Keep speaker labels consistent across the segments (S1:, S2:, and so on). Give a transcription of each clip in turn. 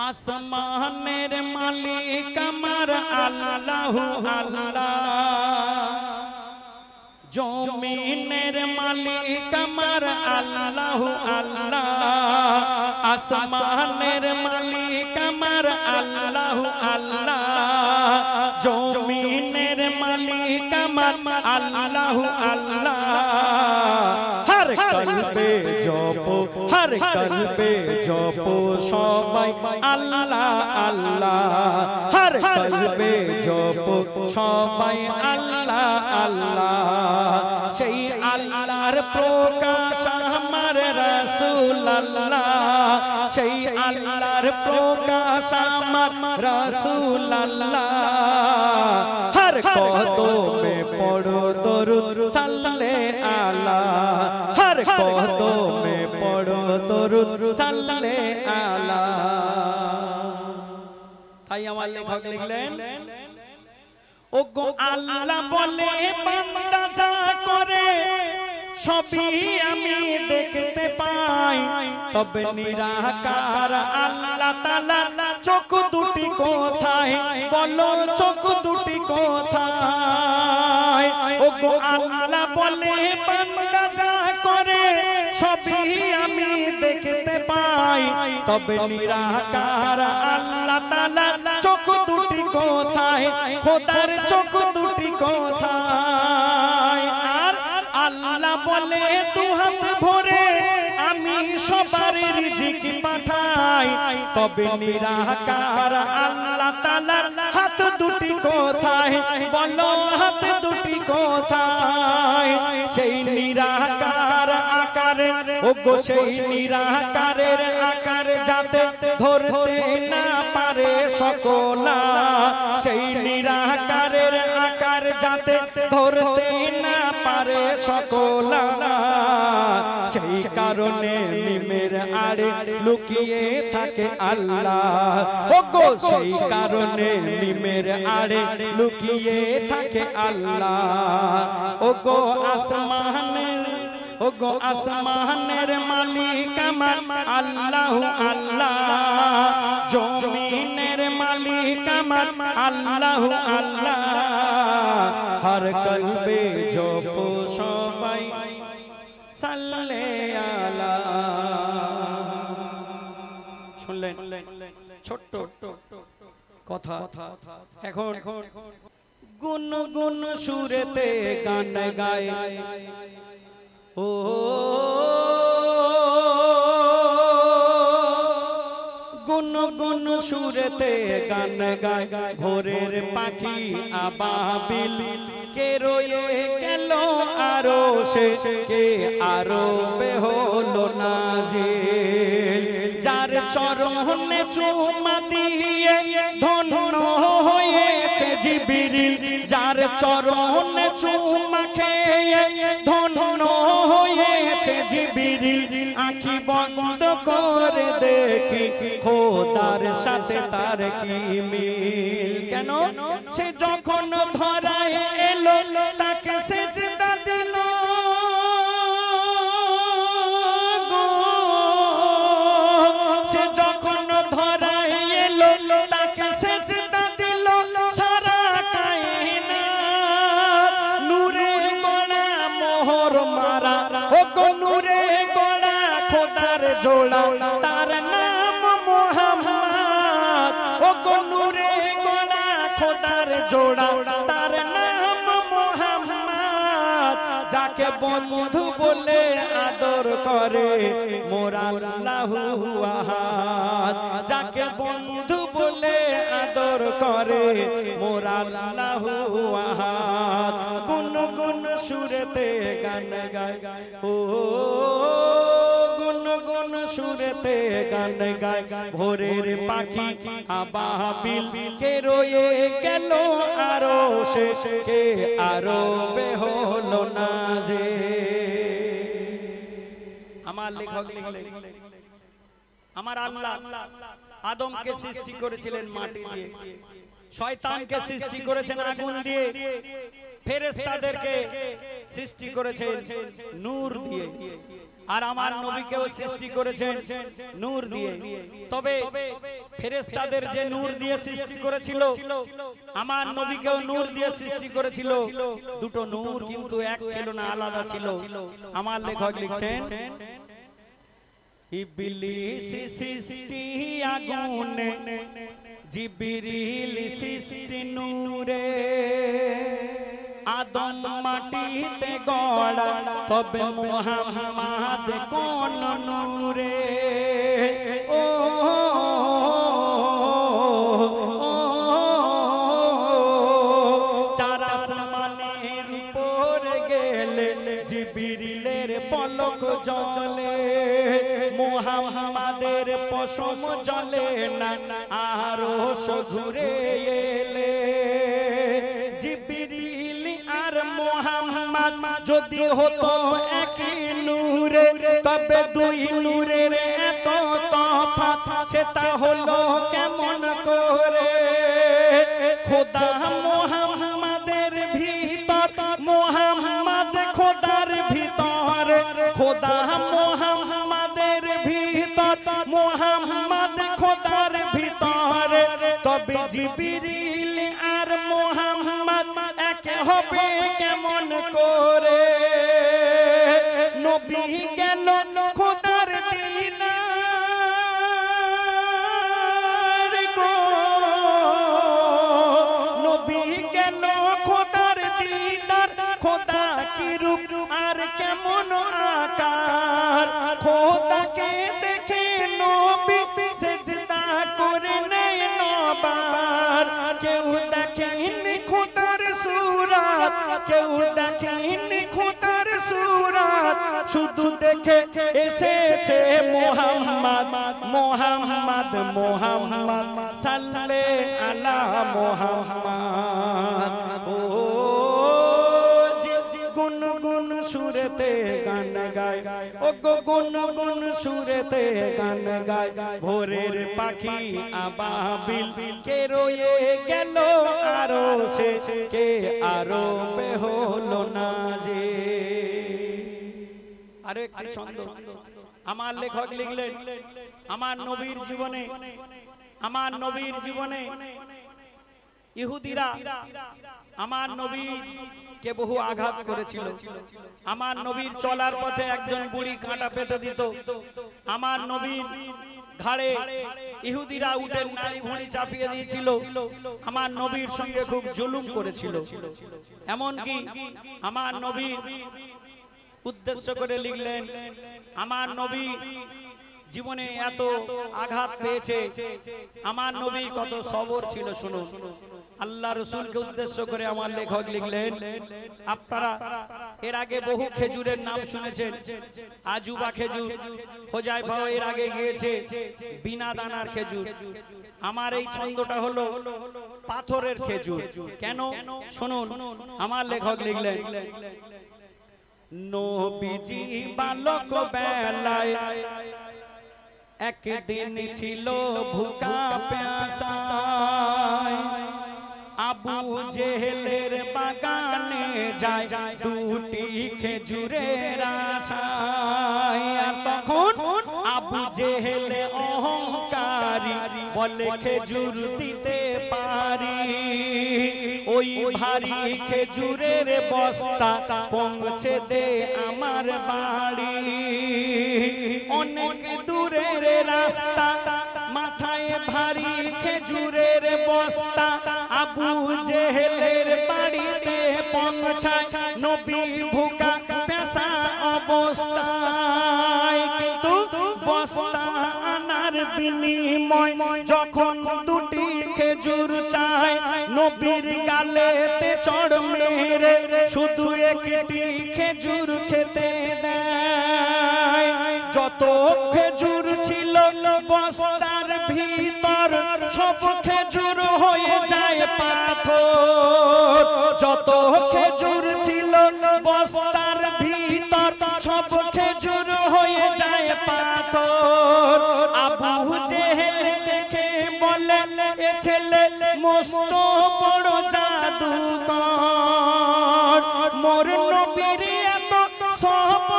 S1: আসমানের মালিক আমার আল্লাহ আল্লাহ, জমিনের মালিক আমার আল্লাহ আল্লাহ, আসমানের মালিক আমার আল্লাহ আল্লাহ, জমিনের মালিক আমার আল্লাহ আল্লাহ। হর কলবে জপ, হর কলবে জপ সবাই আল্লাহ আল্লাহ, হর কলবে জপ সবাই আল্লাহ আল্লাহ। সেই আল্লাহর প্রকাশ আমার রাসূল আল্লাহ, সেই আল্লাহর প্রকাশ আমার রাসূল আল্লাহ। হর কদমে পড়ো দরুদ সাল্লে আলা, হর কদমে পড়ো দরুদ সাল্লে আলা। তাই আমার লেখক লিখলেন, ও গো আল্লাহ বলে বান্দা যা করে সবই আমি দেখতে পাই, তবে নিরাকার আল্লাহ তাআলা চোখ দুটি কোথায়, বলো চোখ দুটি কোথায়। ও গো আল্লাহ বলে বান্দা যা করে সবই আমি দেখতে পাই, তবে নিরাকার আল্লাহ তাআলা চোখ দুটি কোথায়, খোদার চোখ দুটি কোথায়। আর আল্লাহ বলে দুহাত ভরে আমি সবার রিজিক পাঠাই, তবে নিরাকার আল্লাহ তাআলার হাত দুটি কোথায়, বলো হাত দুটি কোথায়। সেই নিরাকার আকারে, ও গো সেই নিরাকারের আকার যাতে ধরতে না পারে সকলা, সেই নিরাকারের আকার যাতে ধরতে না পারে সকলা, সেই কারণে মিমের আড়ে লুকিয়ে থাকে আল্লাহ। ও গো সেই কারণে মিমের আড়ে লুকিয়ে থাকে আল্লাহ। ও গো আসমানের, ও গো আসমানের মালিক আমার আল্লাহ আল্লাহ, জমিনের মালিক আমার আল্লাহ আল্লাহ। হর কলবে জপ সবাই সাল্লে আলা। শুনলেন ছোট্ট কথা, এখন গুন গুন সুরেতে গান গায়, ও গুন গুন সুরেতে গান গায় ভোরের পাখি আবাবিল, কে রয়ে গেল আরো সে, কে আরো হলো নাজিল। যার চরণে চুমা দিয়ে ধন্য হয়েছে জিবরিল, যার চরণে চুমা খেয়ে ধন্য হয়েছে জিবরিল। আঁখি বন্ধ করে দেখি খোদার সাথে তার কি মিল। কেন সে যখন ধরায় এলো তাকে সেজদা দিল, সে যখন ধরায় এলো তাকে সেজদা দিল। সারা কায়নাত নূরে গড়া মোহর মারা, ও গো নূরে গড়া খোদার জোড়া, তার নাম মুহাম্মদ। ও গো নূরে গড়া খোদার জোড়া, তার নাম মুহাম্মদ। যাকে বন্ধু বলে আদর করে মোর আল্লাহু আহাদ, যাকে বন্ধু বলে আদর করে মোর আল্লাহু আহাদ। গুন গুন সুরেতে গান গায়, ও গুন গুন সুরেতে গান গায় ভোরের পাখি আবাবিল, কে রয়ে গেল আরো সে, কে আরো হলো নাজিল। আমার লেখক লিখলেন, আমার আল্লাহ আদমকে সৃষ্টি করেছিলেন মাটি দিয়ে, শয়তানকে সৃষ্টি করেছেন আগুন দিয়ে, ফেরেশতাদেরকে সৃষ্টি করেছেন নূর দিয়ে। আর আমার নবীকেও সৃষ্টি করেছেন নূর দিয়ে। তবে ফেরেশতাদের যে নূর দিয়ে সৃষ্টি করেছিল, আমার নবীকেও নূর দিয়ে সৃষ্টি করেছিল। দুটো নূর কিন্তু এক ছিল না, আলাদা ছিল। আমার লেখক লিখছেন, ইবলিস সৃষ্টি আগুনে, জিবরিল সৃষ্টি নূরে, আদম মাটিতে গড়া, তবে মুহাম্মদ কোন নূরে। ও চার আসমানের উপরে গেলে জিবরিলের পলক জ্বলে, মুহাম্মাদের পশম জ্বলে না, আরশ ঘুরে এলে। জিবরিল আর মুহাম্মদ যদি হতো একই নূরে, তবে দুই নূরের এত তফাৎ সেটা হলো কেমন করে? খোদা মুহাম্মাদের ভিতর, মুহাম্মদ খোদার ভিতর, খোদা মুহাম্মাদের ভিতর, মুহাম্মদ খোদার ভিতর। তবে জিবরিল আর মুহাম্মদ এক হবে কেমন করে? নবী গেল খোদার দিনার গো, নবী গেল খোদার দিদার। খোদা কি রূপ আর কেমন আকার, খোদাকে দেখে নবী সিজদা করে নেয় নবার। কেউ দেখেনি খোদার সূরত, কেউ দেখেনি খোদার সূরত, শুধু দেখে এসেছে মুহাম্মদ, মুহাম্মদ, মুহাম্মদ, সাল্লাল্লাহু আলা মুহাম্মদ। ও গুনগুন সুরেতে গান গায়, ও গো গুনগুন সুরেতে গান গায়, ভোরের পাখি আবাবিল কে রয়ে গেল আরো সে, কে আরো হলো না যে। আরে একটি ছন্দ আমার লেখক লিখলেন, আমার নবীর জীবনে, আমার নবীর জীবনে ইহুদিরা আমার নবীকে বহু আঘাত করেছিল। আমার নবীর চলার পথে একজন বুড়ি কাঁটা পেতে দিত। আমার নবীর ঘাড়ে ইহুদিরা উটের নাড়ি ভুঁড়ি চাপিয়ে দিয়েছিল। আমার নবীর সঙ্গে খুব জুলুম করেছিল। এমনকি আমার নবীর উদ্দেশ্য করে লিখলেন, আমার নবী জীবনে এত আঘাত পেয়েছে, আমার নবী কত সবর ছিল। শুনুন, আল্লাহ রাসূলকে উদ্দেশ্য করে আমার লেখক লিখলেন, আপনারা এর আগে বহু খেজুরের নাম শুনেছেন। আজুবা খেজুর, হোজাইফা এর আগে গিয়েছে বিনা দানার খেজুর। আমার এই ছন্দটা হলো পাথরের খেজুর। কেন? শুনুন, আমার লেখক লিখলেন, নবীজি বালক বেলায় একদিন ছিল ভুকা প্যাসায়, আবু জেহেলের বাগানে যায় দুটি খেজুরের আশায়। আর তখন আবু জেহেল অহংকারী বলে খেজুর দিতে পারি, ওই ভারী খেজুরের বস্তা পৌঁছে দে আমার বাড়ি। অনেক দূরের রাস্তা, মাথায় ভারী খেজুরের বস্তা, আবু জেহেলের বাড়িতে পৌঁছায় নবী ভুকা পেশা অবস্থায়। কিন্তু বস্তা আনার বিনিময় যখন দুটি খেজুর চায়, নবীর গালেতে চড় মেরে শুধু একটি খেজুর খেতে দেয়। যত খেজুর ছিল বস্তার ভিতর, সব খেজুর হয়ে যায় পাথর। যত খেজুর ছিল বস্তার ভিতর, সব খেজুর হয়ে যায় পাথর। আবু জেহেল দেখে বলে, এ ছেলে মস্ত বড় জাদুকর, মোর নবীর এত সবর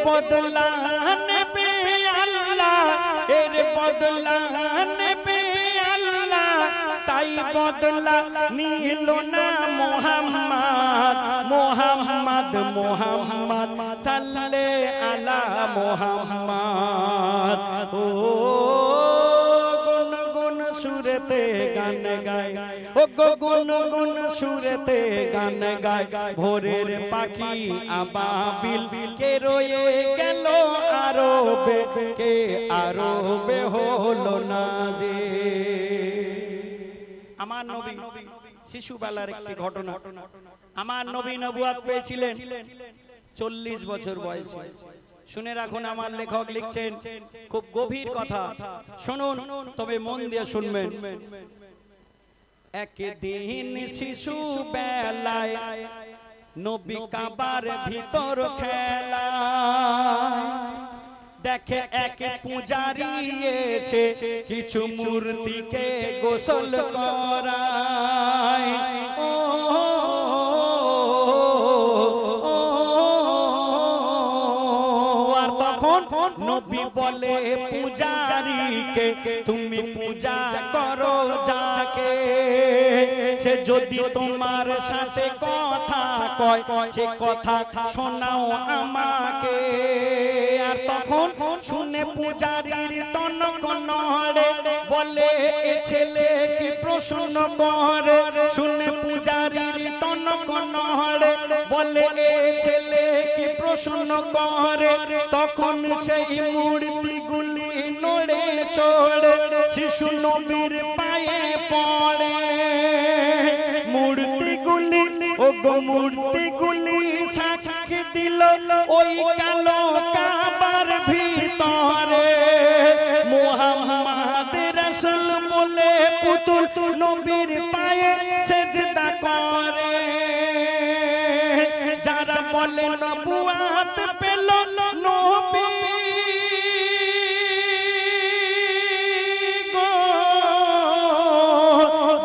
S1: বদলা নেবে আল্লাহ, এর বদলা নেবে আল্লাহ, তাই বদলা নিল না মুহাম্মদ, মুহাম্মদ মুহাম্মদ সাল্লাল্লাহু আলা মুহাম্মদ। ও গুন গুন সুরতে গান গায়, ও গুন গুন সুরতে গান গায়, ভোরের পাখি আবাবিল কে রয়ে গেল আরবে, কে আরবে হলো নাজিল। আমার নবী শিশুবেলার একটি ঘটনা। আমার নবী নবুয়ত পেয়েছিলেন 40 বছর বয়সে। শুনে রাখুন, আমার লেখক লিখছেন খুব গভীর কথা, শুনুন তবে মন দিয়ে শুনবেন। একদিন শিশু বেলায় নবী কাবার ভিতর খেলা, দেখে এক পূজারি এসে কিছু মূর্তিকে গোসল করায়। ও আর তখন নবী বলে পূজারীকে, তুমি পূজা করো যাকে, সে যদি তোমার সাথে কথা কয় সে কথা শোনাও আমাকে। আর তখন শুনে পূজারীর টনক নড়ে, বলে এ ছেলে কি প্রশ্ন করে, শুনে পূজারীর টনক নড়ে, বলে এ ছেলে কি প্রশ্ন করে। তখন সেই মূর্তিগুলি নড়ে চড়ে শিশু নবীর পায়ে পড়ে। মূর্তিগুলি ও গো মূর্তিগুলি সাক্ষী দিল ওই কালো কাবার ভিতরে, মুহাম্মদ রাসূল বলে পুতুল নবীর পায়ে সেজদা করে। যারা বলে নবুয়ত পেল নবী,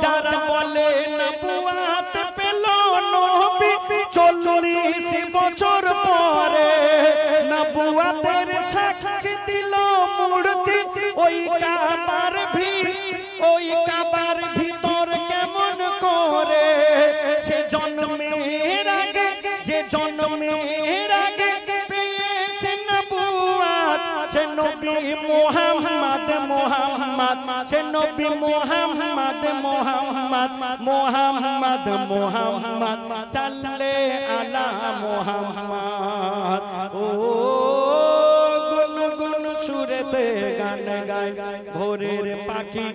S1: যারা বলে নবুয়ত পেল নবী 40 বছর পরে, নবুয়তের সাক্ষী দিল মূর্তি ওই কাবার ভিতর কেমন করে। সে জন্মের আগে, যে জন্মের আগে পেয়েছে নবুয়ত, সে নবী মুহাম্মদ মুহাম্মদ, সে নবী মুহাম্মদ মুহাম্মদ, মুহাম্মদ মুহাম্মদ সাল্লাল্লাহু আলা মুহাম্মদ। ও গুন গুন সুরতে গান গায়, ভোরের পাখি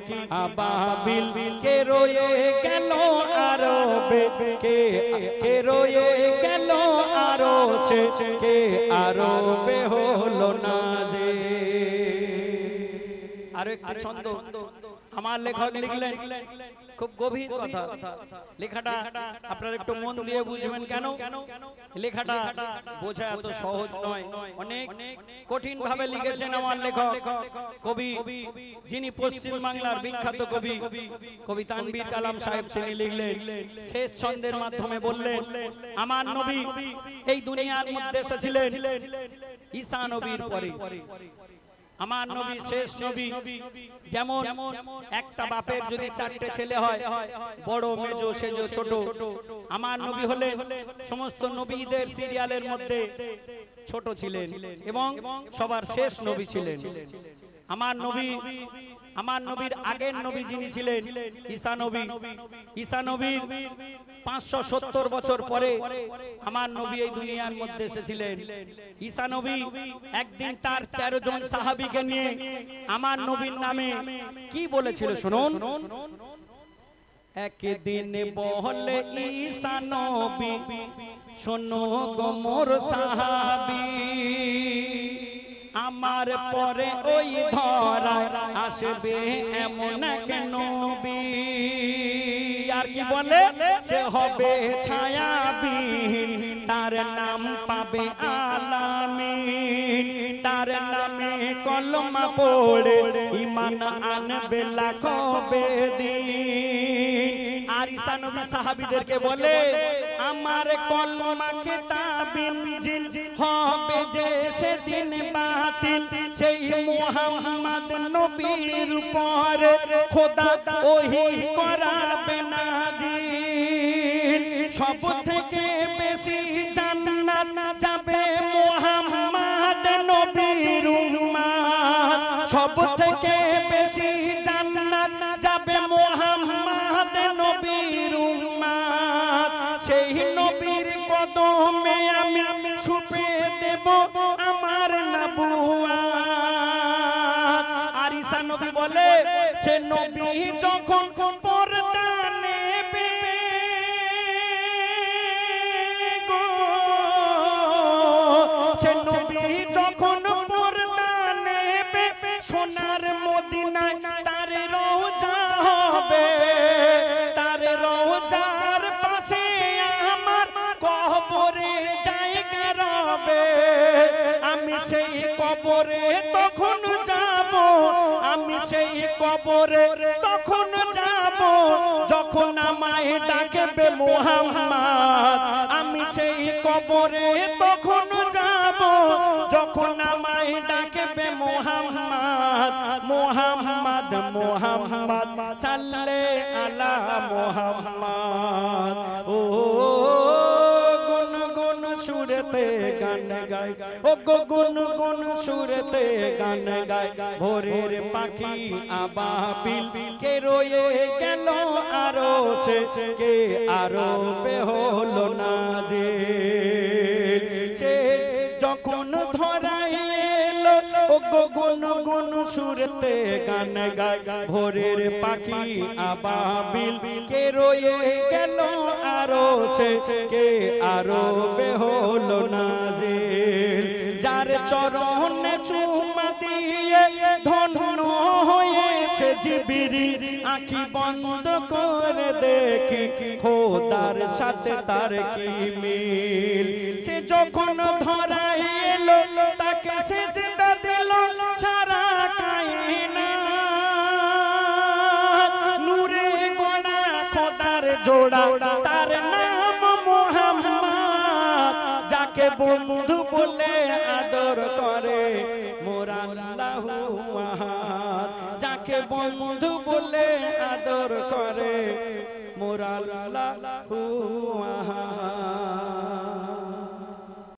S1: আবাবিল কে রয়ে গেল আরবে, কে রয়ে গেল আরশে, কে আরবে হলো নাজিল। আরো একটি ছন্দ আমার লেখক লিখলেন, খুব গভীর কথা। লেখাটা আপনারা একটু মন দিয়ে বুঝবেন। কেন লেখাটা বোঝা এত সহজ নয়, অনেক কঠিন ভাবে লিখেছেন আমার লেখক। কবি যিনি পশ্চিম বাংলার বিখ্যাত কবি, কবি তানভীর কালাম সাহেব, তিনি লিখলেন শেষ ছন্দের মাধ্যমে বললেন, আমার নবী এই দুনিয়ার মধ্যে এসেছিলেন ঈসা নবীর পরে। আমার নবী শেষ নবী। যেমন একটা বাপের যদি 4টে ছেলে হয়, বড় মেজো সেজো ছোট, আমার নবী হলেন সমস্ত নবীদের সিরিয়ালের মধ্যে ছোট ছিলেন এবং সবার শেষ নবী ছিলেন। আমার নবীর আগের নবী যিনি ছিলেন ঈসা নবী, ঈসা নবীর 570 বছর পরে আমার নবী এই দুনিয়ার মধ্যে এসেছিলেন। ঈসা নবী একদিন তার 13 জন সাহাবীকে নিয়ে আমার নবীর নামে কি বলেছিল শুনুন। একদিন বলে ঈসা নবী, শোনো গো মোর সাহাবী, আমার পরে ওই ধরায় আসবে এমন এক নবী। আর কি বলে, সে হবে ছায়াবিহীন, তার নাম পাবে আলামিন, তার নামে কলমা পড়ে ঈমান আনবে লাখো বেদিন। আর ঈসা নবী সাহাবীদেরকে বলে আমার কলমা কিতাব ইনজিল হবে যে সেদিন বাতিল সেই মুহাম্মদ নবীর উপর খোদা ওহী করাবে নাজিল সব থেকে বেশি জান্নাত যাবে মুহাম্মদ নবীর উম্মত সব থেকে বেশি জান্নাত যাবে মুহাম্মদ নবীর উম্মত সেই নবীর কদমে আমি শুপে দেব আমার নবুয়ত আর ঈসা নবী বলে সে নবী যখন পর্দা নেবে সে নবী যখন পর্দা নেবে সোনার মদিনায় তার রওজা হবে তার রওজার পাশে আমার কবরে জায়গা রবে আমি সেই কবরে তখন যাব আমি সেই কবরে তখন যাব যখন আমায় ডাকবে মুহাম্মদ আমি সেই কবরে তখন যাব যখন আমায় ডাকবে মুহাম্মদ মুহাম্মদ মুহাম্মদ সাল্লাল্লাহু আলা মুহাম্মদ ও গুন গুন সুরতে গান গায় ও গুন গুন সুরতে গান গায় ভোরের পাখি আবাবিল কে রয়ে গেল আরো সে কে আরো হলো না যে সে যখন ধরাই এলো ও গুন গুন সুরতে গান গায় ভোরের পাখি আবাবিল কে রয়ে গেল আরো সে কে আরো হলো না যে যার চরণে চুমা দিয়ে ধন্য হয়েছে জিবরিল আঁখি বন্ধ করে দেখি খোদার সাথে তার কি মিল সে যখন ধরাই এলো তাকে সেজদা দিল সারা কায়নাত নূরে গড়া খোদার জোড়া তার নাম মুহাম্মদ যাকে বন্ধু বলে আদর করে মোর আল্লাহু আহাদ যাকে বন্ধু বলে আদর করে মোর আল্লাহু আহাদ।